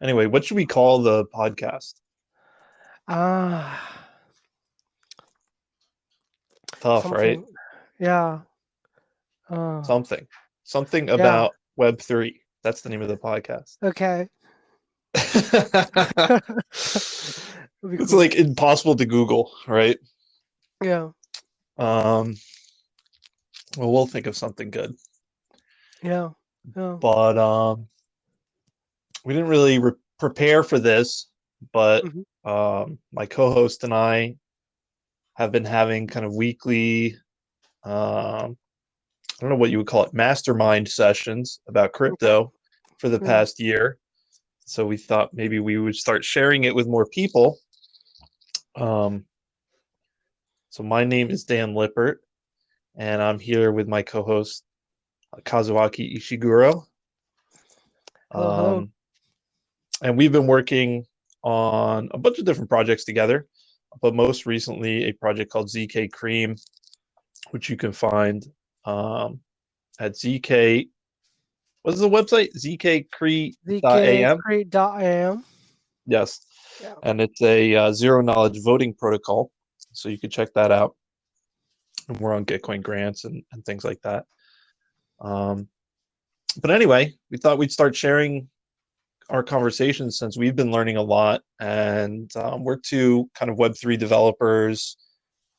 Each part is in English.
Anyway, what should we call the podcast? Ah, Tough, right? something. Yeah. Uh, Something. Something yeah. about Web3. That's the name of the podcast. Okay. Would be It's cool. like impossible to Google, right? Yeah. Um, well, we'll think of something good. Yeah. Yeah. But we didn't really prepare for this, but Hmm. my co-host and I have been having kind of weekly, I don't know what you would call it, mastermind sessions about Okay. crypto for the Yeah. past year. So we thought maybe we would start sharing it with more people. Um, so my name is Dan Lippert, and I'm here with my co-host Kazuaki Ishiguro. Hello. Hello. Um, and we've been working on a bunch of different projects together, but most recently a project called ZK Cream, which you can find at ZK. What's the website? ZKCree.am. ZKcrate.am. Yes, Yeah. and it's a zero knowledge voting protocol, so you can check that out. And we're on Gitcoin grants and things like that. Um, but anyway, we thought we'd start sharing our conversations since we've been learning a lot, and we're two kind of Web3 developers,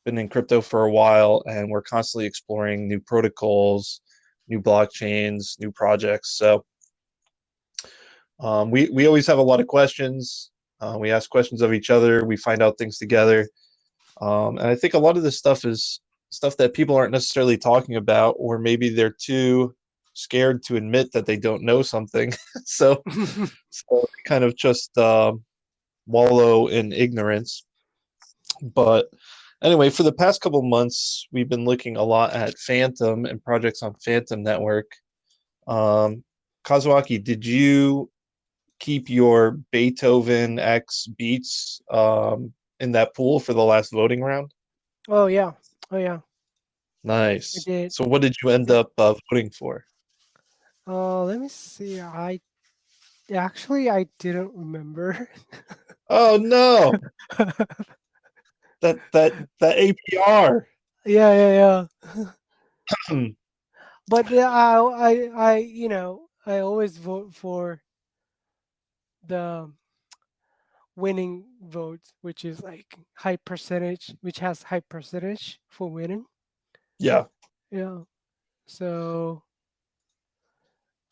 been in crypto for a while, and we're constantly exploring new protocols, new blockchains, new projects. So we always have a lot of questions. We ask questions of each other. We find out things together. And I think a lot of this stuff is stuff that people aren't necessarily talking about, or maybe they're too scared to admit that they don't know something. so, so they kind of just wallow in ignorance. But anyway, for the past couple months, we've been looking a lot at Fantom and projects on Fantom Network. Um, Kazuaki, did you keep your Beethoven X beats in that pool for the last voting round? Oh yeah. Oh yeah. I Nice. did. So what did you end Yeah. up voting for? Let me see. I didn't remember. Oh no, that APR. Yeah. Yeah. Yeah. Hmm. But I always vote for the winning votes, which is like high percentage, which has high percentage for winning. Yeah. Yeah. So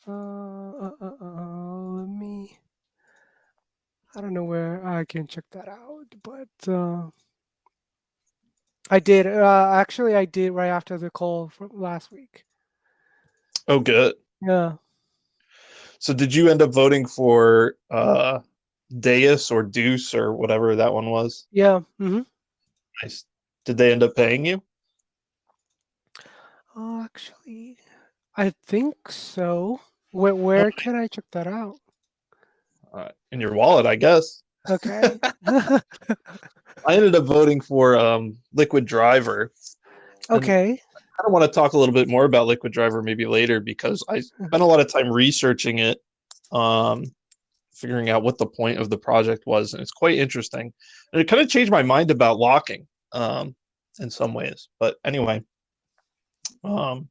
let me. I don't know where I can check that out, but I did. Actually, I did right after the call from last week. Oh, good. Yeah. So did you end up voting for Deus or Deuce or whatever that one was? Yeah. Mm-hmm. Nice. Did they end up paying you? Oh, actually, I think so. Where can I check that out? In your wallet, I guess. Okay. I ended up voting for Liquid Driver, and Okay. I want to talk a little bit more about Liquid Driver maybe later because I spent a Mhm. lot of time researching it, um, figuring out what the point of the project was, and it's quite interesting. And it kind of changed my mind about locking in some ways. But anyway, um,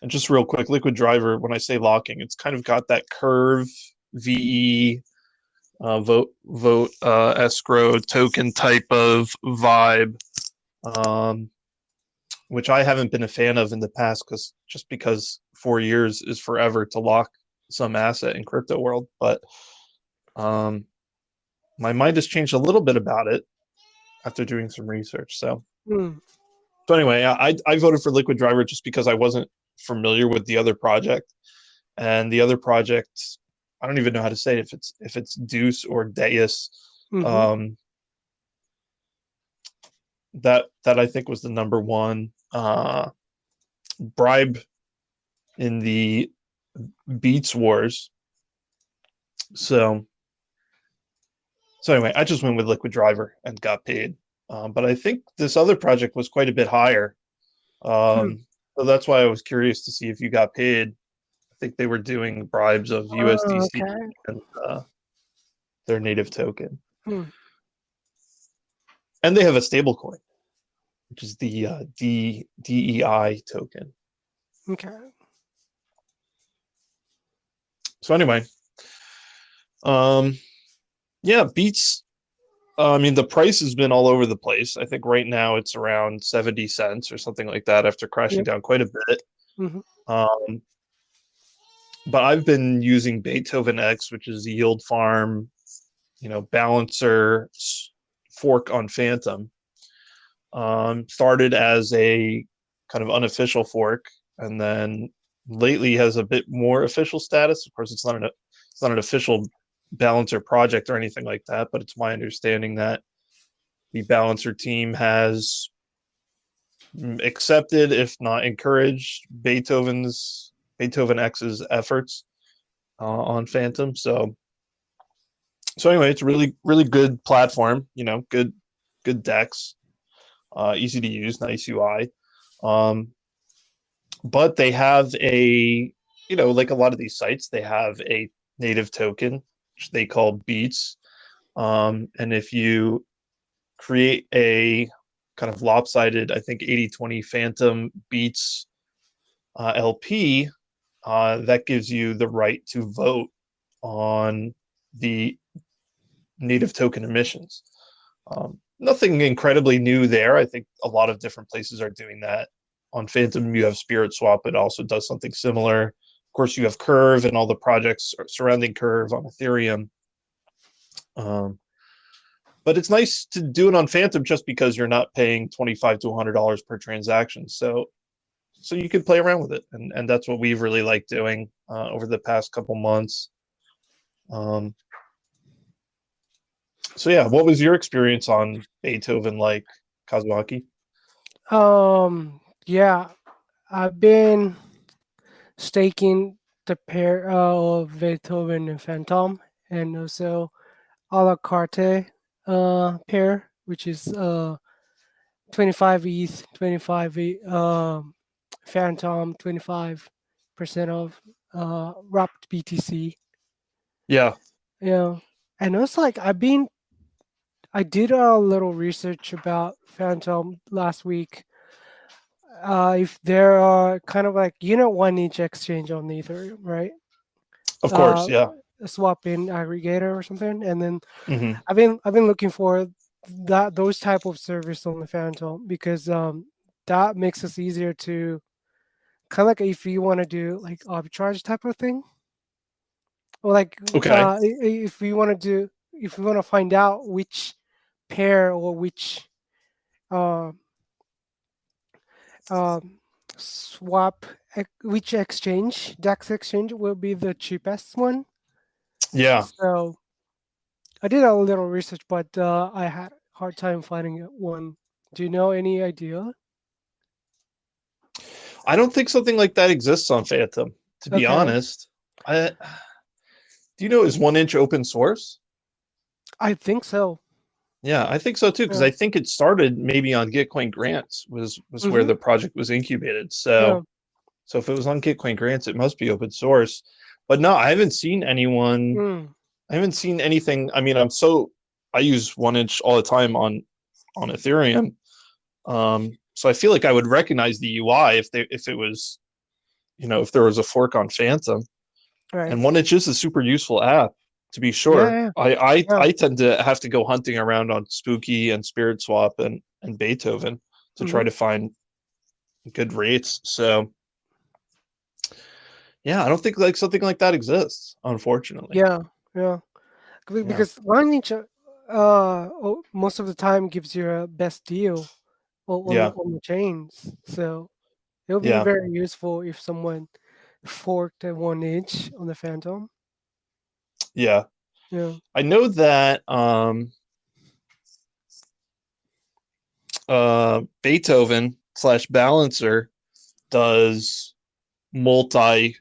and just real quick, Liquid Driver, when I say locking, it's kind of got that curve VE vote escrow token type of vibe, um, which I haven't been a fan of in the past because 4 years is forever to lock some asset in crypto world. But um, my mind has changed a little bit about it after doing some research. Hmm. So anyway, I voted for Liquid Driver just because I wasn't familiar with the other project, and the other project, I don't even know how to say it, if it's Deuce or Deus. Mm-hmm. Um, that I think was the number one bribe in the Beets Wars. So so anyway, I just went with Liquid Driver and got paid. But I think this other project was quite a bit higher. Hmm. So that's why I was curious to see if you got paid. I think they were doing bribes of USDC Okay. and their native token. Hmm. And they have a stable coin, which is the DEI token. Okay. So anyway, yeah, Beets. I mean, the price has been all over the place. I think right now it's around 70 cents or something like that after crashing Yep. down quite a bit. Hmm. Um, but I've been using Beethoven X, which is a yield farm, balancer fork on Fantom. Started as a kind of unofficial fork, and then lately has a bit more official status. Of course, it's not an official balancer project or anything like that, but it's my understanding that the balancer team has accepted, if not encouraged, Beethoven X's efforts on Fantom. So anyway, it's a really really good platform. Good decks, easy to use, nice UI. But they have like a lot of these sites, they have a native token, which they call Beets. And if you create a kind of lopsided, I think 80-20 Fantom Beets LP, that gives you the right to vote on the native token emissions. Nothing incredibly new there. I think a lot of different places are doing that. On Fantom, you have Spirit Swap. It also does something similar. Of course, you have Curve and all the projects surrounding Curve on Ethereum. But it's nice to do it on Fantom just because you're not paying $25 to $100 per transaction. So you can play around with it, and that's what we've really liked doing over the past couple months. So yeah, what was your experience on Beethoven, like, Kazuaki? Yeah, I've been staking the pair of Beethoven and Phantom, and also a la carte pair, which is 25 ETH, 25 Phantom, 25% of wrapped BTC. Yeah. Yeah, and it's like I did a little research about Phantom last week. If there are kind of like 1 inch exchange on the Ethereum, right? Of course, Uh, yeah. a swap in aggregator or something, and then Hmm. I've been looking for those type of service on the Phantom because that makes us easier to kind of like if you want to do like arbitrage type of thing, or like Okay. if we want to find out which pair or which uh, um, swap which exchange DEX exchange will be the cheapest one. Yeah. So I did a little research, but I had a hard time finding one. Do you know any idea? I don't think something like that exists on Fantom, to be Okay, honest. I Do you know, is 1 inch open source? I think so. Yeah, I think so too, because Yeah. I think it started maybe on Gitcoin Grants was where Mm-hmm. the project was incubated. Yeah. So if it was on Gitcoin Grants, it must be open source. But no, I haven't seen anyone. Mm. I haven't seen anything. I mean, I use 1 inch all the time on Ethereum. So I feel like I would recognize the UI if it was, if there was a fork on Fantom. Right. And 1inch is a super useful app, to be Yeah. sure. Yeah. Yeah. I tend to have to go hunting around on Spooky and Spirit Swap and Beethoven to try Mm-hmm. to find good rates. So yeah, I don't think like something like that exists, unfortunately. Yeah. Yeah. Yeah. Because 1 inch, most of the time gives you a best deal Yeah. on the chains. So it'll be Yeah. very useful if someone forked at 1 inch on the Phantom. Yeah. Yeah. I know that Beethoven slash balancer does multi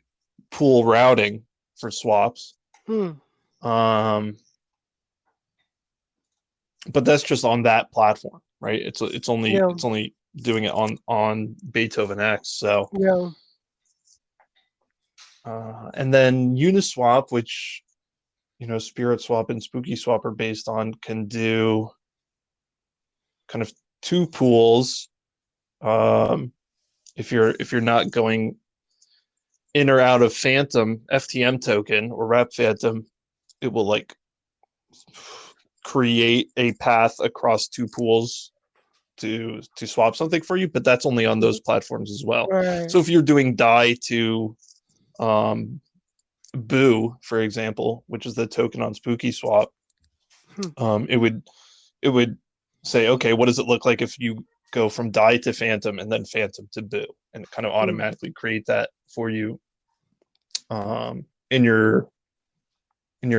pool routing for swaps. Hmm. Um, but that's just on that platform, right? Yeah. It's only doing it on Beethoven X. So Yeah. and then Uniswap, which Spirit Swap and Spooky Swap are based on can do kind of two pools. If you're not going in or out of Fantom FTM token or Wrap Fantom, it will like create a path across two pools to swap something for you, but that's only on those platforms as well. Right. So if you're doing DAI to Boo, for example, which is the token on Spooky Swap, it would say, okay, what does it look like if you go from DAI to Fantom and then Fantom to Boo, and kind of automatically create that for you in your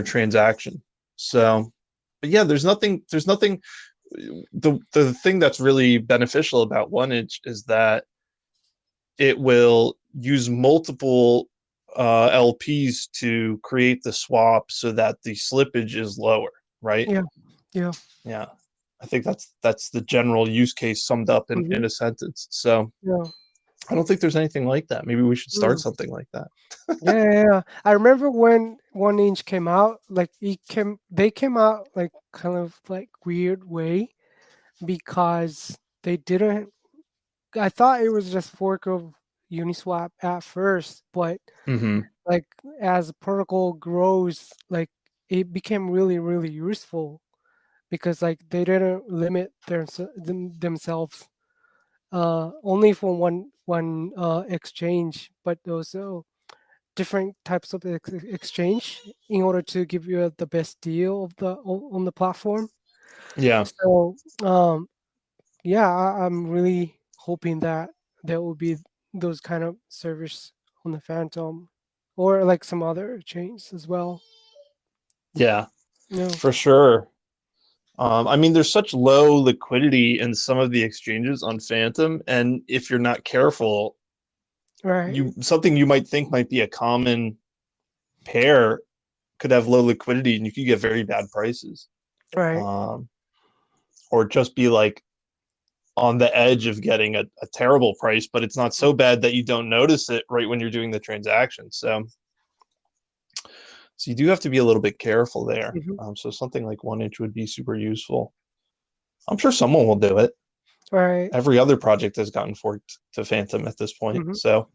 transaction. So, but yeah, there's nothing. The thing that's really beneficial about 1inch is that it will use multiple LPs to create the swap so that the slippage is lower, right? Yeah. I think that's the general use case summed up in a sentence. So Yeah. I don't think there's anything like that. Maybe we should start something like that. Yeah. I remember when 1inch came out, like they came out like kind of like weird way because they didn't. I thought it was just fork of Uniswap at first, but like as the protocol grows, like it became really, really useful because like they didn't limit themselves only for one exchange, but also different types of exchange in order to give you the best deal of on the platform. Yeah. So yeah, I'm really hoping that there will be those kind of service on the Phantom or like some other chains as well. Yeah, Yeah. for sure. I mean, there's such low liquidity in some of the exchanges on Fantom, and if you're not careful, Right. something you might think might be a common pair could have low liquidity, and you could get very bad prices, Right. or just be like on the edge of getting a terrible price, but it's not so bad that you don't notice it right when you're doing the transaction. So you do have to be a little bit careful there. So something like 1inch would be super useful. I'm sure someone will do it. Right. Every other project has gotten forked to Fantom at this point. So,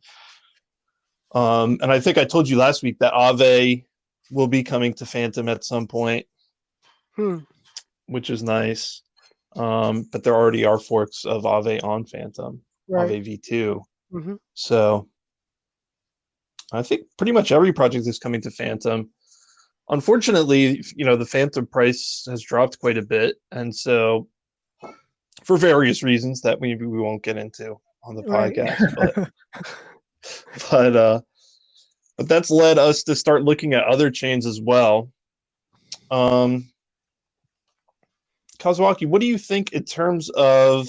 and I think I told you last week that Aave will be coming to Fantom at some point, which is nice. But there already are forks of Aave on Fantom, Aave V2. So I think pretty much every project is coming to Fantom. Unfortunately, the Fantom price has dropped quite a bit, and so for various reasons that maybe we won't get into on the podcast, but that's led us to start looking at other chains as well. Kazuaki, what do you think in terms of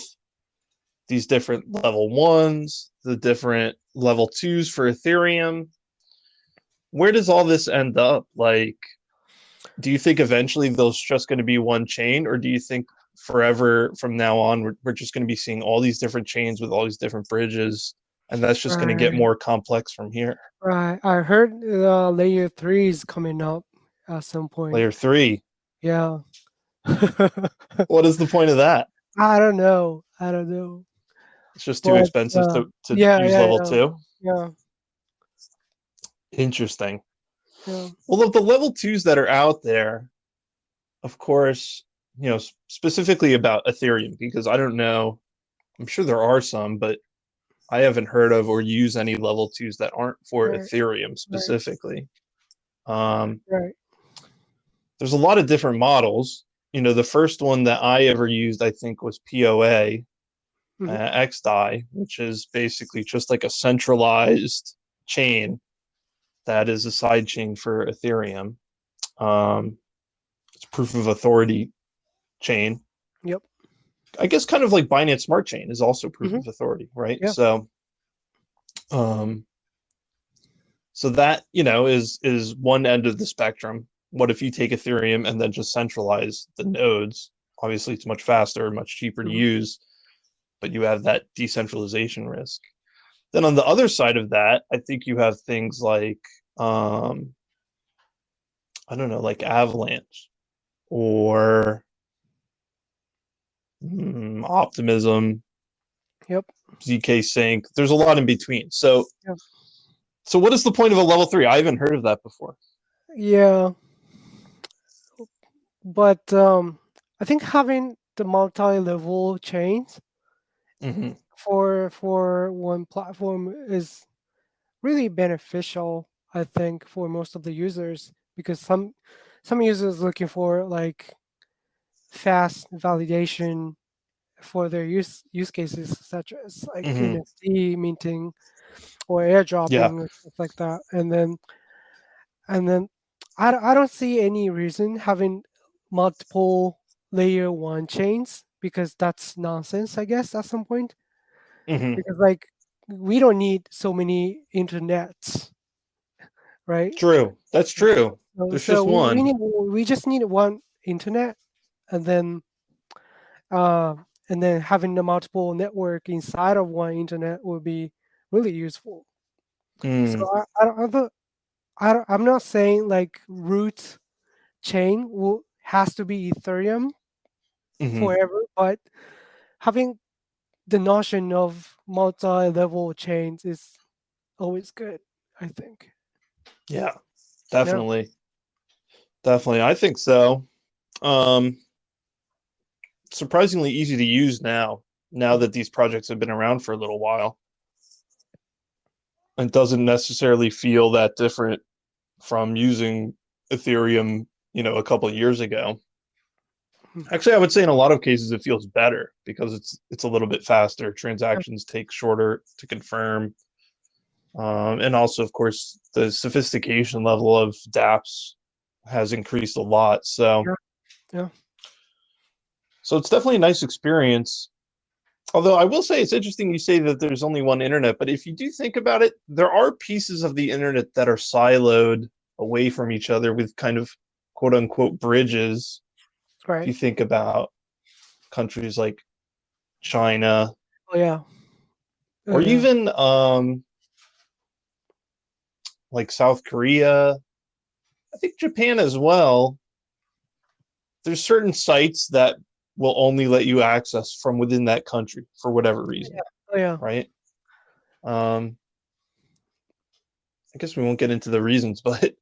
these different level 1s, the different level 2s for Ethereum? Where does all this end up? Like, do you think eventually there's just going to be one chain, or do you think forever from now on we're just going to be seeing all these different chains with all these different bridges, and that's just going to get more complex from here? Right. I heard layer 3 is coming up at some point. Layer 3. Yeah. What is the point of that? I don't know. It's just too expensive to use level 2. Yeah. Interesting. Yeah. Well, of the level 2s that are out there, of course, specifically about Ethereum, because I don't know, I'm sure there are some, but I haven't heard of or use any level 2s that aren't for Ethereum specifically. Right. There's a lot of different models. The first one that I ever used, I think, was POA, XDAI, which is basically just like a centralized chain that is a side chain for Ethereum. It's proof of authority chain. Yep. I guess kind of like Binance Smart Chain is also proof of authority, right? Yeah. So that, is one end of the spectrum. What if you take Ethereum and then just centralize the nodes? Obviously, it's much faster, much cheaper to use, but you have that decentralization risk. Then on the other side of that, I think you have things like I don't know, like Avalanche or Optimism, Yep. ZK Sync. There's a lot in between. So Yeah. so what is the point of a level 3? I haven't heard of that before. Yeah. But I think having the multi-level chains Hmm. for one platform is really beneficial, I think, for most of the users, because some users looking for like fast validation for their use cases, such as like Hmm. NFT minting or Yeah. airdropping or stuff like that. And then I don't see any reason having multiple layer one chains, because that's nonsense, I guess, at some point. Hmm. Because like we don't need so many internets, right? True. That's true. So, There's so just one. we just need one internet, and then uh, and then having the multiple network inside of one internet will be really useful. So Mm. I'm not saying like root chain will has to be Ethereum Hmm. forever, but having the notion of multi-level chains is always good, I think. Yeah, Yeah. definitely. Definitely. I think so. Um, Surprisingly easy to use now that these projects have been around for a little while. It doesn't necessarily feel that different from using Ethereum, a couple of years ago. Mm. Actually, I would say in a lot of cases it feels better because it's a little bit faster. Yeah. Transactions take shorter to confirm. And also, of course, the sophistication level of dApps has increased a lot. So Yeah. Yeah. so it's definitely a nice experience. Although I will say it's interesting you say that there's only one internet, but if you do think about it, there are pieces of the internet that are siloed away from each other with kind of quote unquote bridges. If you Right. think about countries like China Oh yeah. or Yeah. even like South Korea, I think Japan as well, there's certain sites that will only let you access from within that country for whatever reason, Oh yeah. right? Um, I guess we won't get into the reasons, but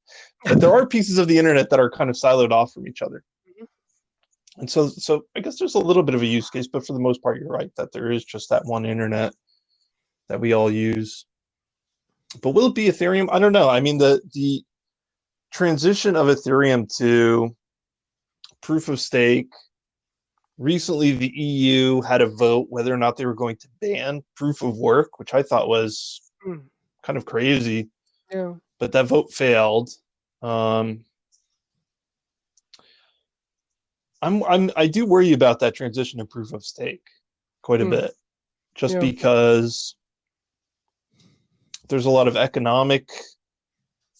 there are pieces of the internet that are kind of siloed off from each other. And so I guess there's a little bit of a use case, but for the most part, you're right that there is just that one internet that we all use. But will it be Ethereum? I don't know. I mean, the transition of Ethereum to proof of stake. Recently, the EU had a vote whether or not they were going to ban proof of work, which I thought was Mm. kind of crazy, Yeah. but that vote failed. Um, I do worry about that transition to proof of stake quite a Mm. bit, just Yeah. because there's a lot of economic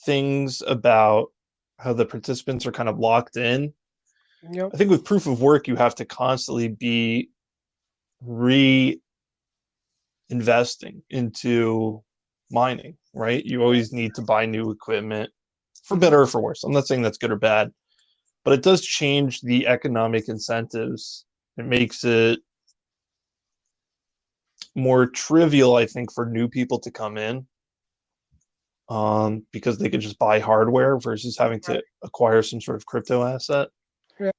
things about how the participants are kind of locked in. Yep. I think with proof of work, you have to constantly be reinvesting into mining, right? You always need to buy new equipment for Mhm. better or for worse. I'm not saying that's good or bad, but it does change the economic incentives. It makes it more trivial, I think, for new people to come in, because they could just buy hardware versus having Right. to acquire some sort of crypto asset. Yeah.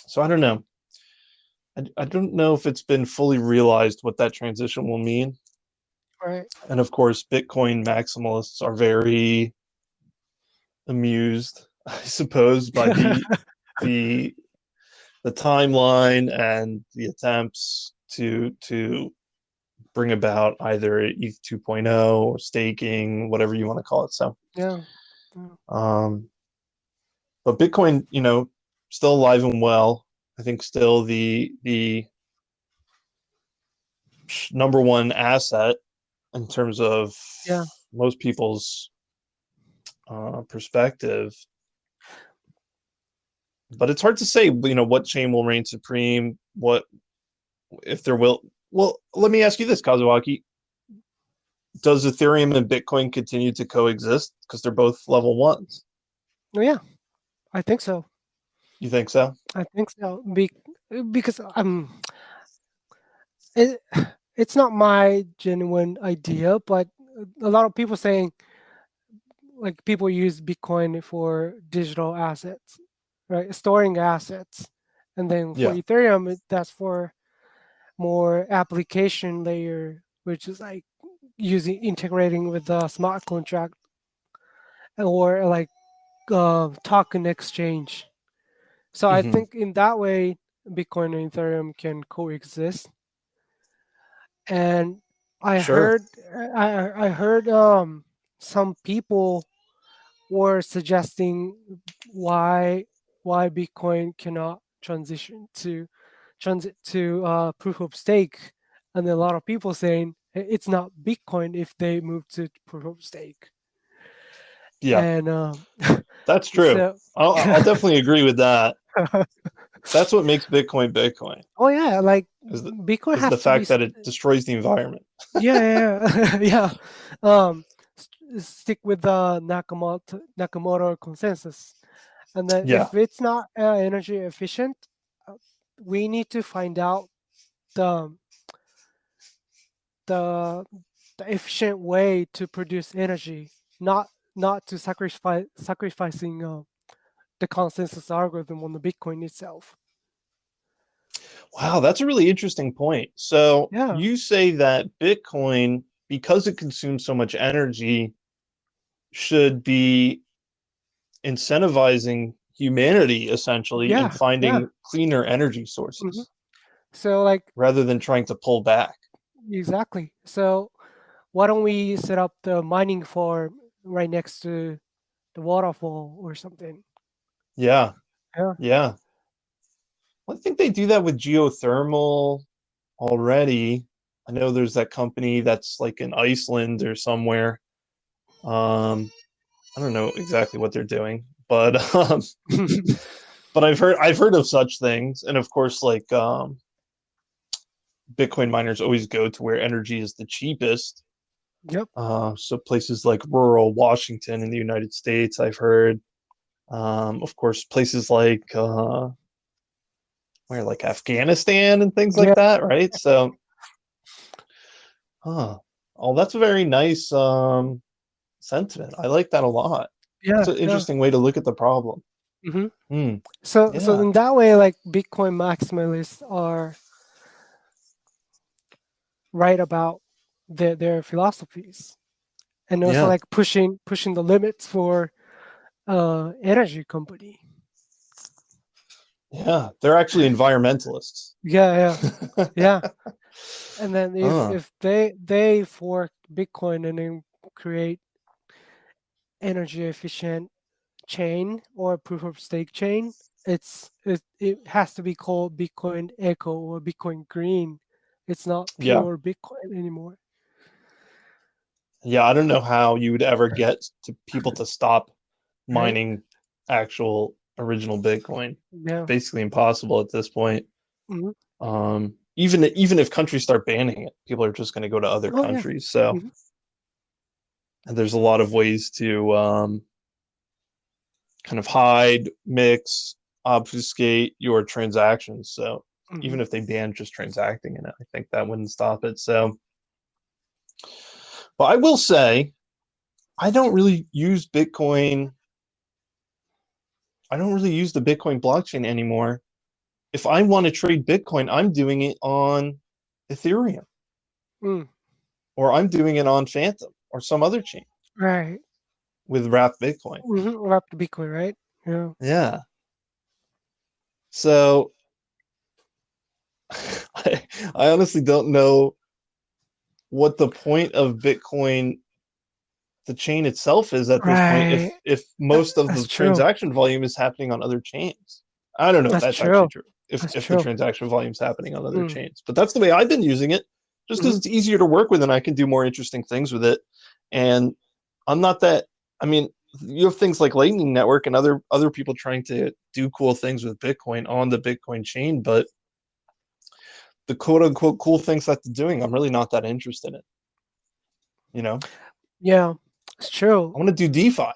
So I don't know. I don't know if it's been fully realized what that transition will mean. Right. And of course, Bitcoin maximalists are very amused, I suppose, by the the timeline and the attempts to bring about either ETH 2.0 or staking, whatever you want to call it. So, Yeah. Yeah. um, but Bitcoin, still alive and well. I think still the number one asset in terms of Yeah. most people's perspective. But it's hard to say, what chain will reign supreme. What if there will? Well, let me ask you this, Kazuaki: does Ethereum and Bitcoin continue to coexist because they're both level ones? Oh, yeah, I think so. You think so? I think so. Because it, it's not my genuine idea, but a lot of people saying like people use Bitcoin for digital assets, right? Storing assets, and then for Yeah. Ethereum, that's for more application layer, which is like using integrating with the smart contract or like token exchange. So I Hmm. think in that way, Bitcoin and Ethereum can coexist. And I Sure. heard I heard some people were suggesting why why Bitcoin cannot transit to proof of stake, and a lot of people saying it's not Bitcoin if they move to proof of stake. Yeah, And that's true. so I'll definitely agree with that. That's what makes Bitcoin Bitcoin oh yeah, like is Bitcoin the has to be fact that it destroys the environment. yeah, yeah. Um, Stick with the Nakamoto consensus, and then Yeah. if it's not energy efficient, uh, we need to find out the the the efficient way to produce energy, not to sacrificing the consensus algorithm on the Bitcoin itself. Wow, that's a really interesting point. So Yeah, you say that Bitcoin, because it consumes so much energy, should be incentivizing humanity essentially in yeah, yeah. finding cleaner energy hmm sources So like rather than trying to pull back. exactly. So why don't we set up the mining farm right next to the waterfall or something? Yeah, Yeah. yeah. Well, I think they do that with geothermal already. I know there's that company that's like in Iceland or somewhere. Um, I don't know exactly what they're doing, but but I've heard of such things, and of course, like Bitcoin miners always go to where energy is the cheapest. Yep. So places like rural Washington in the United States, I've heard. Of course, places like where like Afghanistan and things like Yeah. that, right? So, huh. Oh, that's a very nice sentiment. I like that a lot. It's Yeah. an Yeah. interesting way to look at the problem. hmm Hmm. So Yeah. in that way, like Bitcoin maximalists are right about their philosophies, and also Yeah. like pushing the limits for energy company. Yeah. They're actually environmentalists. Yeah. Yeah. Yeah. And then Huh. if they fork Bitcoin and then create energy efficient chain or proof of stake chain, it has to be called Bitcoin Eco or Bitcoin Green. It's not Yeah. pure Bitcoin anymore. Yeah. I don't know how you would ever get to people to stop Right? mining actual original Bitcoin. It's Yeah. basically impossible at this point. hmm Even if countries start banning it, people are just going to go to other Oh yeah. countries. So, hmm and there's a lot of ways to kind of hide, mix, obfuscate your transactions. So, hmm even if they ban just transacting in it, I think that wouldn't stop it. So, but I will say, I don't really use Bitcoin. I don't really use the Bitcoin blockchain anymore. If I want to trade Bitcoin, I'm doing it on Ethereum Mm. or I'm doing it on Fantom or some other chain Right. with wrapped Bitcoin. Wrapped Bitcoin, right? Yeah. Yeah. So I honestly don't know what the point of Bitcoin, the chain itself, is at this point. Right. If most of the That's true. transaction volume is happening on other chains, I don't know if That's that's actually true. true. That's If the true. transaction volume is happening on other Mm. chains, but that's the way I've been using it, just because hmm it's easier to work with and I can do more interesting things with it. And I'm not that. I mean, you have things like Lightning Network and other people trying to do cool things with Bitcoin on the Bitcoin chain, but the quote unquote cool things that they're doing, I'm really not that interested in. You know, Yeah. It's I true. want to do DeFi.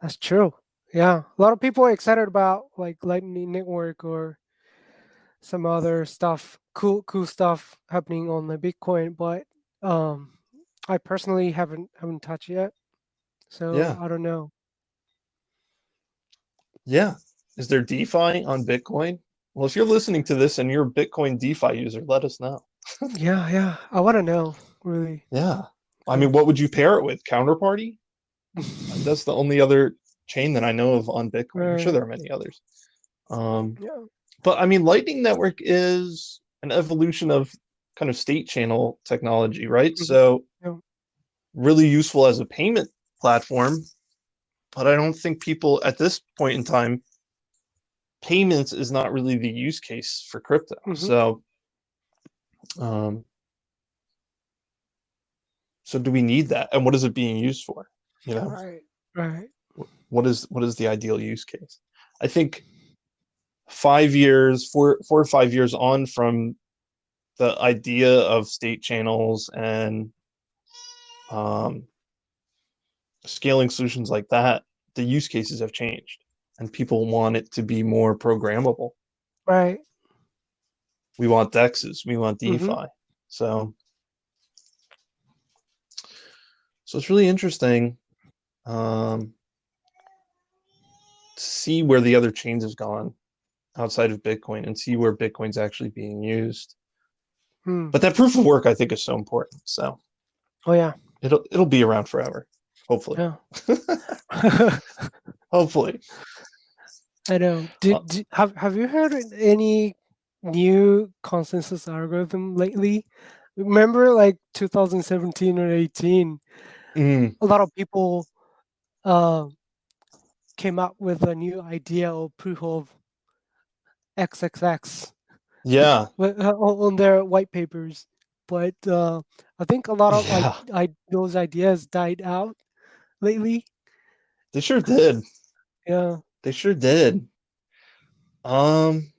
That's true. Yeah, a lot of people are excited about like Lightning Network or some other stuff, cool stuff happening on the Bitcoin, but um, I personally haven't touched yet, so Yeah, I don't know. yeah. Is there DeFi on Bitcoin? Well, if you're listening to this and you're a Bitcoin DeFi user, let us know. Yeah, yeah, I want to know really. Yeah. I mean, So, what would you pair it with? Counterparty? That's the only other chain that I know of on Bitcoin. I'm sure right, there are many others. Um, yeah, but I mean, Lightning Network is an evolution of kind of state channel technology, right? mhm, So yeah, really useful as a payment platform, but I don't think people at this point in time, payments is not really the use case for crypto. hmm, Um, so do we need that? And what is it being used for? You know, right, right, what is the ideal use case? I think 5 years, 4 or 5 years on from the idea of state channels and um, scaling solutions like that, the use cases have changed, and people want it to be more programmable. right, We want DEXs, we want hmm, DeFi. So, so it's really interesting um, to see where the other chains have gone outside of Bitcoin and see where Bitcoin's actually being used. hmm. But that proof of work, I think, is so important. So Oh yeah, it'll be around forever, hopefully. yeah. Hopefully. I know. Uh, Have you heard any new consensus algorithm lately? Remember, like 2017 or 18, mm, a lot of people uh, came up with a new idea of proof of XXX yeah, on their white papers, but I think a lot of yeah, those ideas died out lately. they sure did. Yeah. They sure did. Um,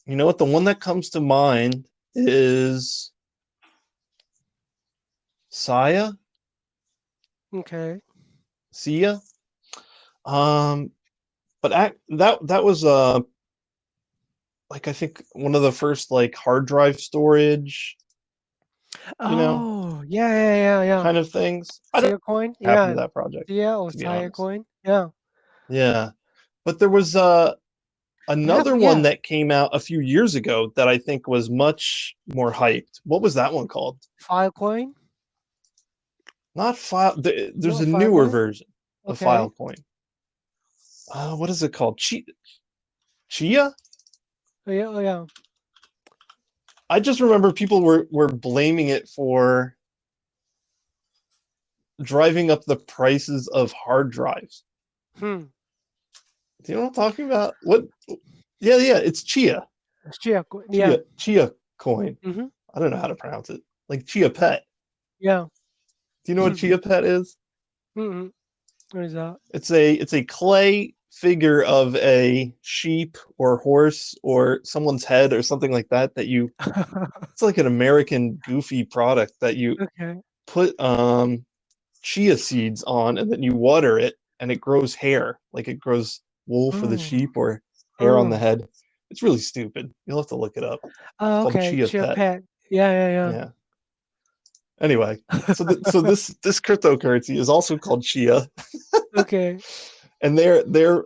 you know what? The one that comes to mind is Saya, Okay. Sia. Um, but that was like I think one of the first like hard drive storage, you know, Oh, yeah, yeah, yeah, yeah. kind of things. I don't Sia coin? know what happened to Yeah. that project, Sia or to be Saya honest. coin? Yeah. Yeah. But there was Yeah, another one yeah. that came out a few years ago that I think was much more hyped. What was that one called? Filecoin? Not file. There's No, a newer Filecoin? version of Okay. Filecoin. What is it called? Chia? Oh, yeah, oh, yeah. I just remember people were blaming it for driving up the prices of hard drives. Hmm. Do you know what I'm talking about? What? Yeah, yeah. It's Chia. It's Chia coin. Yeah. Chia coin. Mm-hmm. I don't know how to pronounce it. Like Chia Pet. Yeah. Do you know what Chia Pet is? Mm-hmm. What is that? It's a clay figure of a sheep or horse or someone's head or something like that that you it's like an American goofy product that you Okay. put chia seeds on and then you water it and it grows hair like it grows wool for the Oh. sheep or hair on the Oh. head. It's really stupid. You'll have to look it up. It's Oh, called okay. Chia Chia Pet. pet. Yeah, yeah, Yeah. Anyway, so this cryptocurrency is also called Chia, yeah. Okay. and their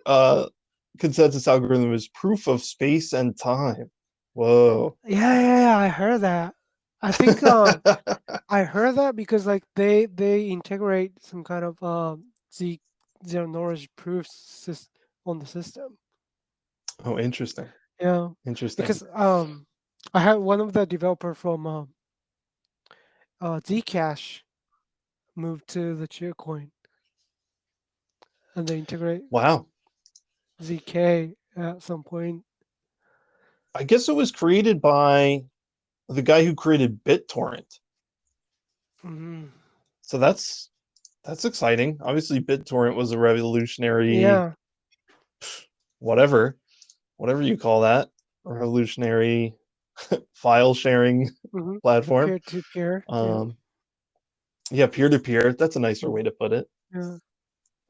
consensus algorithm is proof of space and time. Whoa. Yeah, yeah, yeah. I heard that. I think I heard that because like they integrate some kind of z zero knowledge proofs on the system. Oh, interesting. Yeah, Interesting. because I had one of the developer from Zcash moved to the Chia coin and they integrate Wow. ZK at some point. I guess it was created by the guy who created BitTorrent. Hmm. So that's exciting. Obviously, BitTorrent was a revolutionary, Yeah. whatever, whatever you call that, a revolutionary file sharing Hmm. platform. Peer to peer. Yeah. Um, yeah, peer to peer. That's a nicer Mhm. way to put it. Yeah.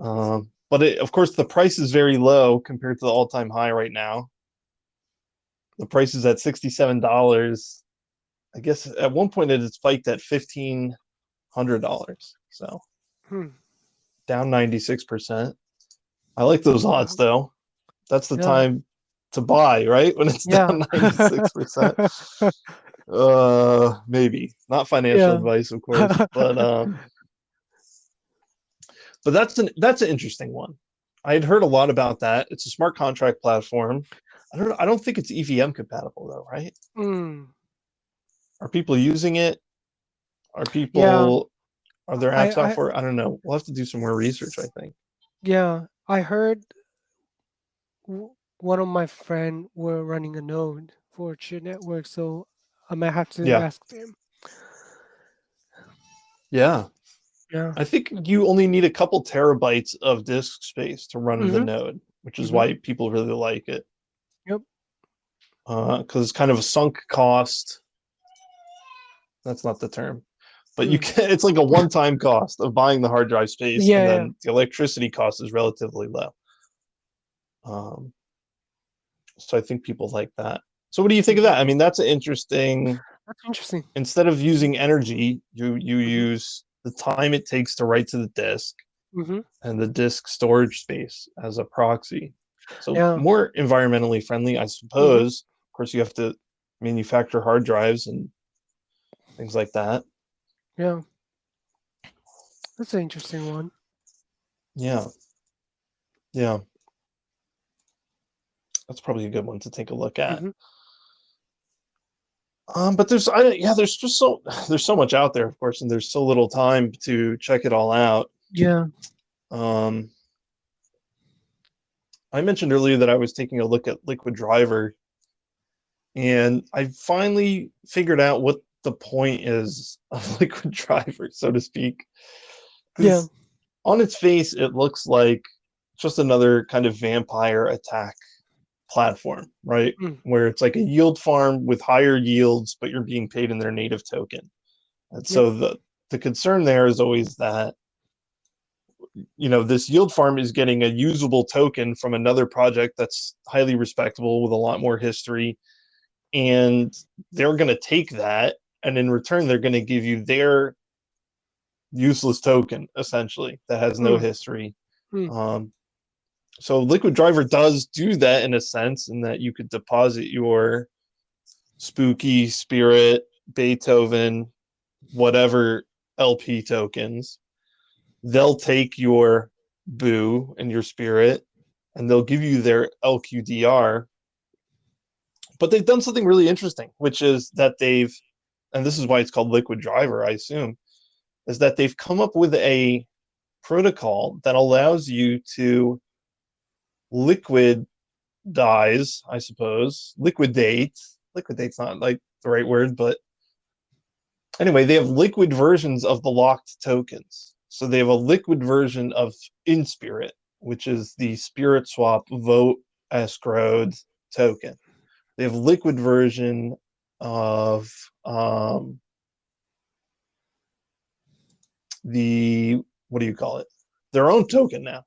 Um, but of course, the price is very low compared to the all-time high right now. The price is at $67. I guess at one point it had spiked at $1,500. So down 96%. I like those odds though. That's the time to buy, right? When it's down 96%. Maybe not financial advice, of course, but that's an interesting one. I had heard a lot about that. It's a smart contract platform. I don't think it's EVM compatible though, right? Are people using it? Are there apps out for it? I don't know. We'll have to do some more research, I think. Yeah, I heard one of my friend were running a node for Chip Network, so I might have to ask them. Yeah. Yeah. I think you only need a couple terabytes of disk space to run the node, which is why people really like it. Yep. Because it's kind of a sunk cost. That's not the term, but you can. It's like a one-time cost of buying the hard drive space, and then the electricity cost is relatively low. So I think people like that. So what do you think of that? I mean, that's interesting. That's interesting. Instead of using energy, you use the time it takes to write to the disk and the disk storage space as a proxy. So more environmentally friendly, I suppose. Of course, you have to manufacture hard drives and things like that. Yeah. That's an interesting one. Yeah. Yeah. That's probably a good one to take a look at. But there's just there's so much out there, of course, and there's so little time to check it all out. Yeah. I mentioned earlier that I was taking a look at Liquid Driver, and I finally figured out what the point is of Liquid Driver, so to speak. Yeah. On its face, it looks like just another kind of vampire attack platform, right? Where it's like a yield farm with higher yields, but you're being paid in their native token. And so the concern there is always that, this yield farm is getting a usable token from another project that's highly respectable with a lot more history, and they're going to take that, and in return they're going to give you their useless token, essentially, that has no history. So Liquid Driver does do that in a sense, in that you could deposit your Spooky, Spirit, Beethoven, whatever LP tokens. They'll take your Boo and your Spirit, and they'll give you their LQDR. But they've done something really interesting, which is that and this is why it's called Liquid Driver, I assume, is that they've come up with a protocol that allows you to liquidate. Liquidate's not like the right word, but anyway, they have liquid versions of the locked tokens. So they have a liquid version of InSpirit, which is the Spirit Swap vote escrowed token. They have liquid version of their own token now.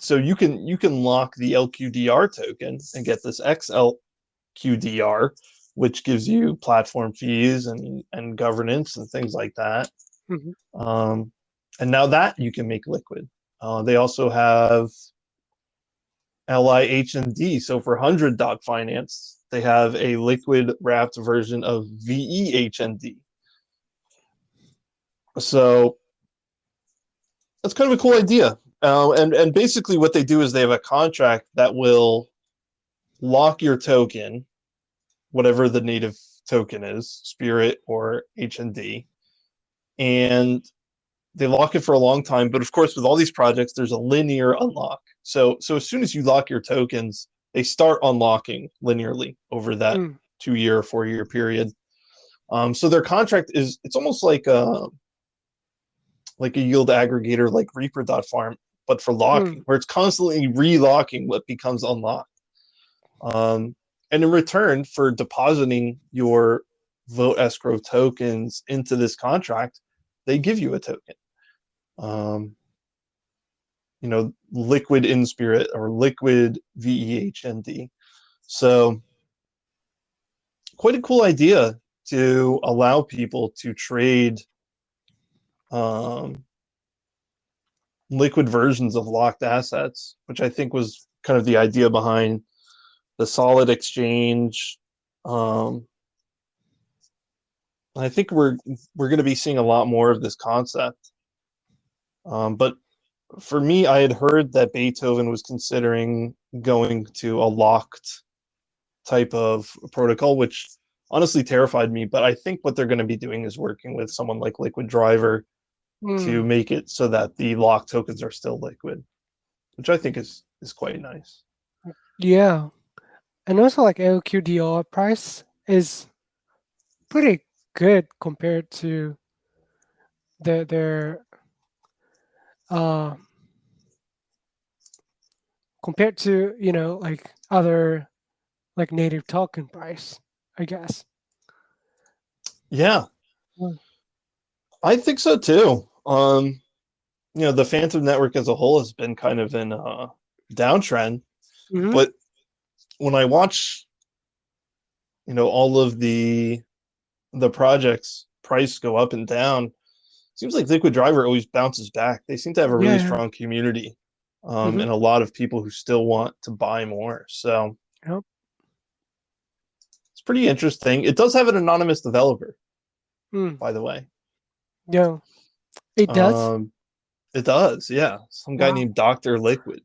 So you can lock the LQDR token and get this XLQDR, which gives you platform fees and governance and things like that. And now that you can make liquid. They also have LIHND. So for 100 Doc Finance, they have a liquid wrapped version of VEHND. So that's kind of a cool idea. And basically what they do is they have a contract that will lock your token, whatever the native token is, Spirit or HND, and they lock it for a long time. But of course, with all these projects, there's a linear unlock. So as soon as you lock your tokens, they start unlocking linearly over that 2-year or 4-year period. So their contract it's almost like a yield aggregator, like Reaper.farm, but for locking, where it's constantly relocking what becomes unlocked. And in return for depositing your vote escrow tokens into this contract, they give you a token. liquid in spirit or liquid VEHND. So quite a cool idea to allow people to trade um, liquid versions of locked assets, which I think was kind of the idea behind the Solid exchange. I think we're going to be seeing a lot more of this concept. But for me, I had heard that Beethoven was considering going to a locked type of protocol, which honestly terrified me. But I think what they're going to be doing is working with someone like Liquid Driver to make it so that the locked tokens are still liquid, which I think is quite nice. Yeah. And also like LQDR price is pretty good compared to their uh compared to, like other like native token price, I guess. Yeah, Mm. I think so too. The Fantom network as a whole has been kind of in a downtrend, Mm-hmm. but when I watch, all of the projects price go up and down, seems like Liquid Driver always bounces back. They seem to have a really Yeah. strong community, Mm-hmm. and a lot of people who still want to buy more. So Yep. it's pretty interesting. It does have an anonymous developer, Mm. by the way. Yeah. It does. Um, it does, yeah. Some guy Wow. named Dr. Liquid.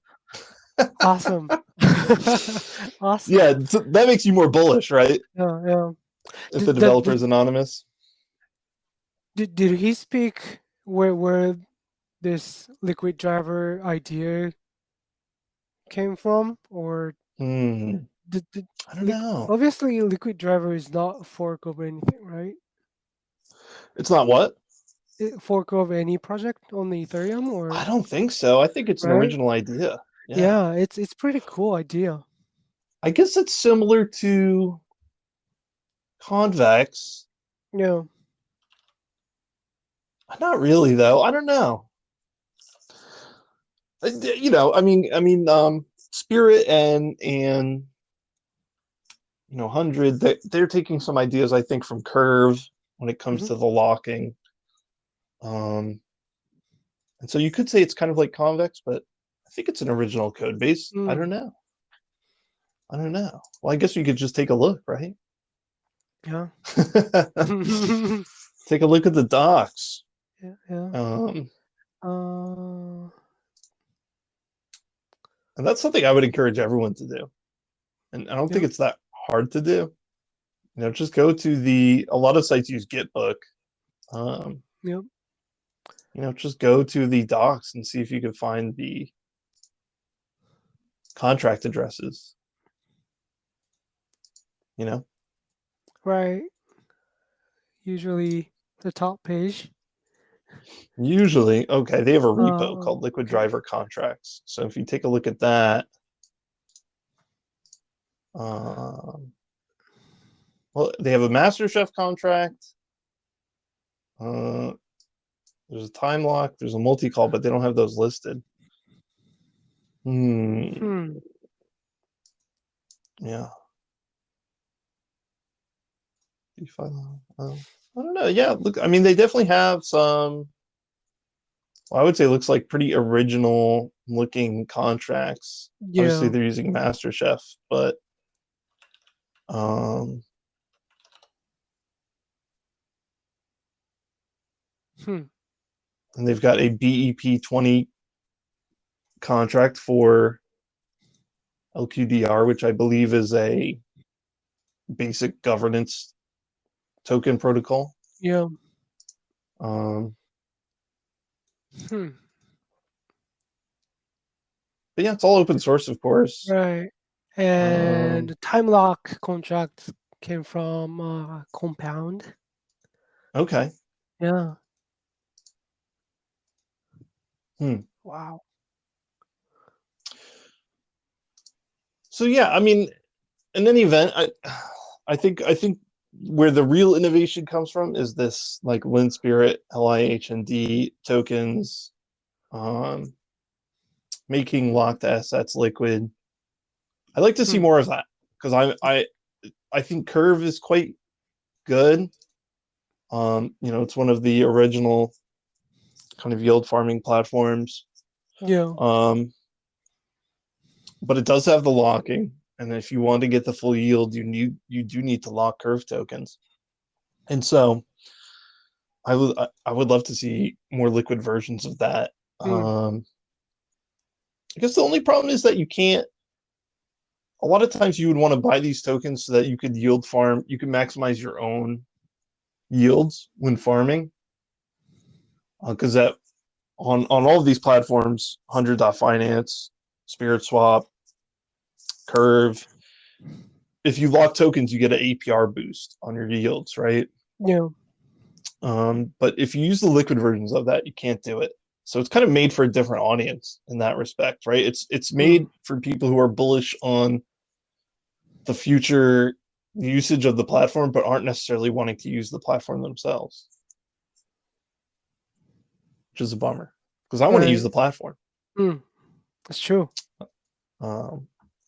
Awesome. Awesome. Yeah, that makes you more bullish, right? Yeah. Yeah. If the Did, did, developer did, is anonymous. did he speak where this liquid driver idea came from, or Hmm. did I don't know. obviously liquid driver is not a fork of anything, right? It's not what? Fork of any project on the Ethereum, I or don't think so. I think it's an right? original idea. Yeah. Yeah, it's pretty cool idea. I guess it's similar to Convex. Yeah. Not really though. I don't know. Spirit and 100. They're taking some ideas, I think, from Curve when it comes Hmm. to the locking. And so you could say it's kind of like Convex, but I think it's an original code base. I Mm. don't know. I don't know. Well, I guess you could just take a look, right? Yeah. Take a look at the docs. Yeah. Yeah. Um, Uh. and that's something I would encourage everyone to do. And I don't think Yep. it's that hard to do. Just go to a lot of sites use Gitbook. Um, Yep. just go to the docs and see if you can find the contract addresses. Right. Usually the top page. Usually, okay, they have a repo Oh, called Liquid okay. Driver Contracts. So if you take a look at that, well, they have a MasterChef contract. There's a time lock. There's a multi-call, but they don't have those listed. Hmm. Yeah. DeFi. I don't know. Yeah, look, I mean, they definitely have some. Well, I would say looks like pretty original looking contracts. Obviously, Yeah. they're using MasterChef, but um, Hmm. and they've got a BEP20 contract for LQDR, which I believe is a basic governance token protocol. Yeah. Um, Hmm. but yeah, it's all open source, of course. Right. And Um, the time lock contract came from Compound. okay. Yeah. Hmm. Wow. So yeah, I mean, in any event, I think where the real innovation comes from is this like Lin Spirit, LIHND tokens. Um, making locked assets liquid. I'd like to see more of that because I think Curve is quite good. It's one of the original kind of yield farming platforms. Yeah. But it does have the locking, and if you want to get the full yield, you do need to lock Curve tokens. And so I would love to see more liquid versions of that. I guess the only problem is that you can't. A lot of times you would want to buy these tokens so that you could yield farm. You can maximize your own yields when farming, because that on all of these platforms, 100.finance, Spirit Swap, Curve. If you lock tokens, you get an APR boost on your yields, right? Yeah. But if you use the liquid versions of that, you can't do it. So it's kind of made for a different audience in that respect, right? It's made for people who are bullish on the future usage of the platform, but aren't necessarily wanting to use the platform themselves, which is a bummer because I want to use the platform. That's true. I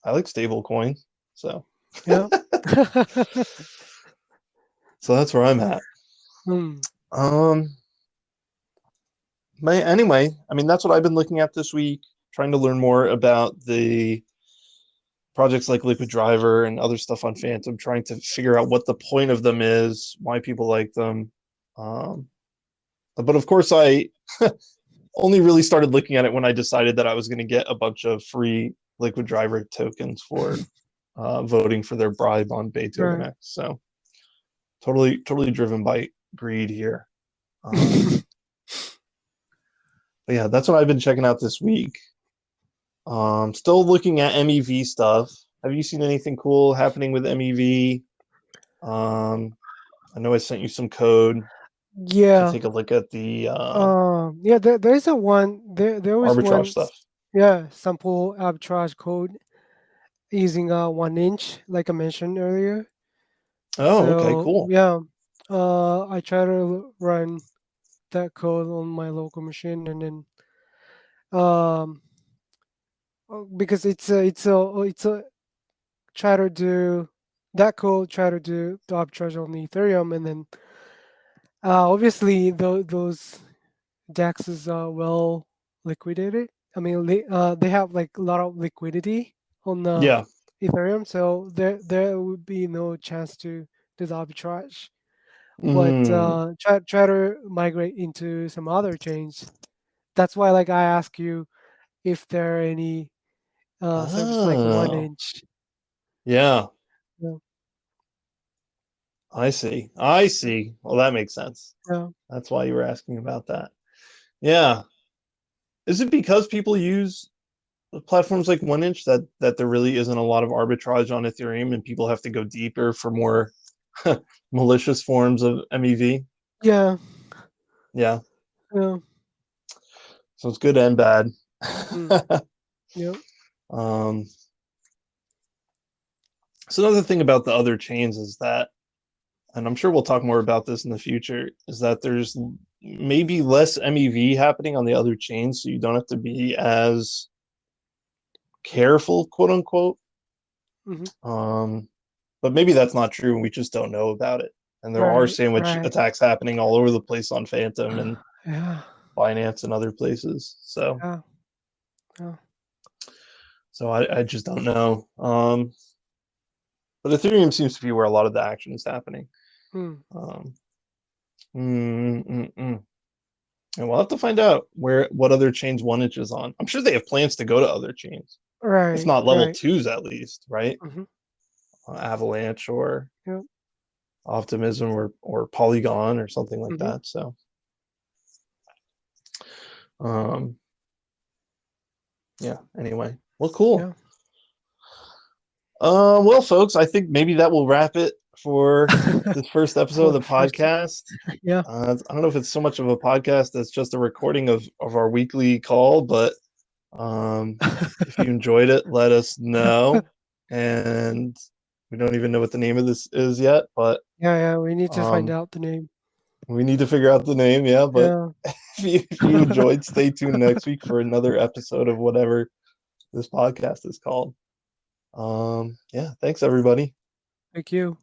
like stable coins, so yeah. So that's where I'm at. But anyway, I mean, that's what I've been looking at this week, trying to learn more about the projects like Liquid Driver and other stuff on Fantom, trying to figure out what the point of them is, why people like them. But of course, I only really started looking at it when I decided that I was going to get a bunch of free Liquid Driver tokens for voting for their bribe on Beethoven X. So totally driven by greed here. But yeah, that's what I've been checking out this week. Still looking at MEV stuff. Have you seen anything cool happening with MEV? I know I sent you some code. Yeah. To take a look at the yeah, there's a one there was arbitrage one stuff. Yeah, sample arbitrage code using 1 inch, like I mentioned earlier. Oh, okay, cool. Yeah, I try to run that code on my local machine, and then because it's a try to do that code, try to do the arbitrage on the Ethereum, and then obviously those DEXs are well liquidated. I mean, they have like a lot of liquidity on the Ethereum, so there would be no chance to do the arbitrage. But try to migrate into some other chains. That's why, like, I ask you if there are any service like 1 inch. Yeah. Yeah. I see. Well, that makes sense. Yeah. That's why you were asking about that. Yeah. Is it because people use platforms like 1 inch that there really isn't a lot of arbitrage on Ethereum and people have to go deeper for more malicious forms of MEV? Yeah. Yeah. Yeah. So it's good and bad. Yeah. So another thing about the other chains is that, and I'm sure we'll talk more about this in the future, is that there's maybe less MEV happening on the other chains, so you don't have to be as careful, quote unquote. But maybe that's not true, and we just don't know about it. And there are sandwich attacks happening all over the place on Fantom and Binance and other places. So, so I just don't know. But Ethereum seems to be where a lot of the action is happening. And we'll have to find out what other chains 1 inch is on. I'm sure they have plans to go to other chains. If not level 2s at least, right? Avalanche or Optimism or Polygon or something like that. So yeah, anyway. Well, cool. Well, folks, I think maybe that will wrap it for this first episode of the podcast. Yeah. I don't know if it's so much of a podcast that's just a recording of our weekly call, but if you enjoyed it, let us know. And we don't even know what the name of this is yet, but yeah, we need to find out the name. We need to figure out the name, yeah. But Yeah. if you enjoyed, stay tuned next week for another episode of whatever this podcast is called. Yeah, thanks everybody. Thank you.